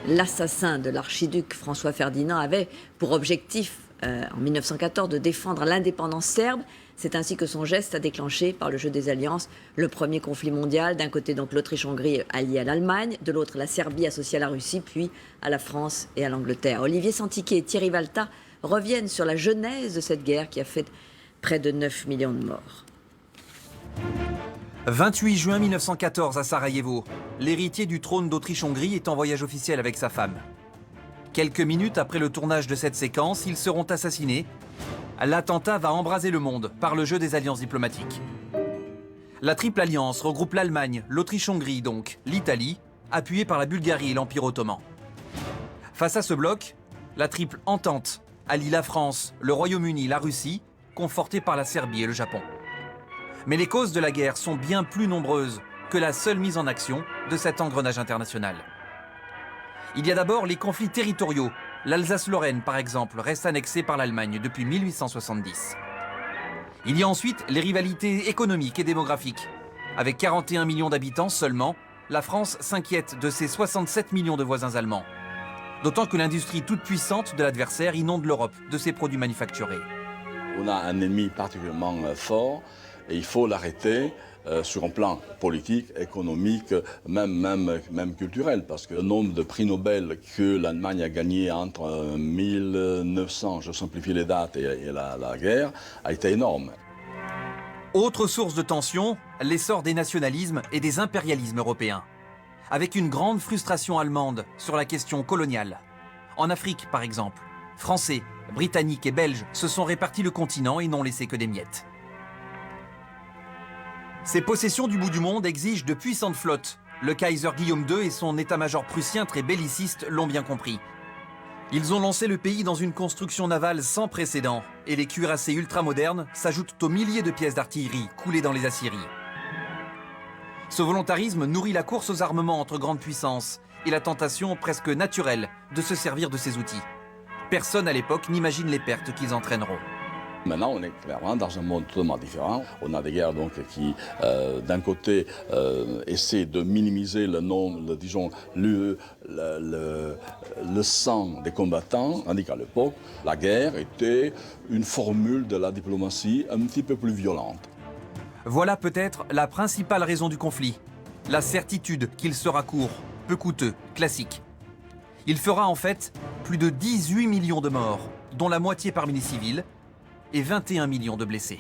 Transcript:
L'assassin de l'archiduc François Ferdinand avait pour objectif, en 1914, de défendre l'indépendance serbe. C'est ainsi que son geste a déclenché, par le jeu des alliances, le premier conflit mondial. D'un côté, donc, l'Autriche-Hongrie alliée à l'Allemagne, de l'autre, la Serbie associée à la Russie, puis à la France et à l'Angleterre. Olivier Santiquet et Thierry Valta reviennent sur la genèse de cette guerre qui a fait près de 9 millions de morts. 28 juin 1914 à Sarajevo, l'héritier du trône d'Autriche-Hongrie est en voyage officiel avec sa femme. Quelques minutes après le tournage de cette séquence, ils seront assassinés. L'attentat va embraser le monde par le jeu des alliances diplomatiques. La triple alliance regroupe l'Allemagne, l'Autriche-Hongrie donc, l'Italie, appuyée par la Bulgarie et l'Empire ottoman. Face à ce bloc, la triple entente allie la France, le Royaume-Uni, la Russie, confortée par la Serbie et le Japon. Mais les causes de la guerre sont bien plus nombreuses que la seule mise en action de cet engrenage international. Il y a d'abord les conflits territoriaux. L'Alsace-Lorraine, par exemple, reste annexée par l'Allemagne depuis 1870. Il y a ensuite les rivalités économiques et démographiques. Avec 41 millions d'habitants seulement, la France s'inquiète de ses 67 millions de voisins allemands. D'autant que l'industrie toute puissante de l'adversaire inonde l'Europe de ses produits manufacturés. On a un ennemi particulièrement fort et il faut l'arrêter sur un plan politique, économique, même culturel. Parce que le nombre de prix Nobel que l'Allemagne a gagné entre 1900, je simplifie les dates, et la guerre, a été énorme. Autre source de tension, l'essor des nationalismes et des impérialismes européens. Avec une grande frustration allemande sur la question coloniale. En Afrique, par exemple, Français, Britanniques et Belges se sont répartis le continent et n'ont laissé que des miettes. Ces possessions du bout du monde exigent de puissantes flottes. Le Kaiser Guillaume II et son état-major prussien très belliciste l'ont bien compris. Ils ont lancé le pays dans une construction navale sans précédent, et les cuirassés ultramodernes s'ajoutent aux milliers de pièces d'artillerie coulées dans les aciéries. Ce volontarisme nourrit la course aux armements entre grandes puissances et la tentation presque naturelle de se servir de ces outils. Personne à l'époque n'imagine les pertes qu'ils entraîneront. Maintenant, on est clairement dans un monde totalement différent. On a des guerres donc, qui, d'un côté, essaient de minimiser le nombre, disons, le sang des combattants, tandis qu'à l'époque, la guerre était une formule de la diplomatie un petit peu plus violente. Voilà peut-être la principale raison du conflit. La certitude qu'il sera court, peu coûteux, classique. Il fera en fait plus de 18 millions de morts, dont la moitié parmi les civils, et 21 millions de blessés.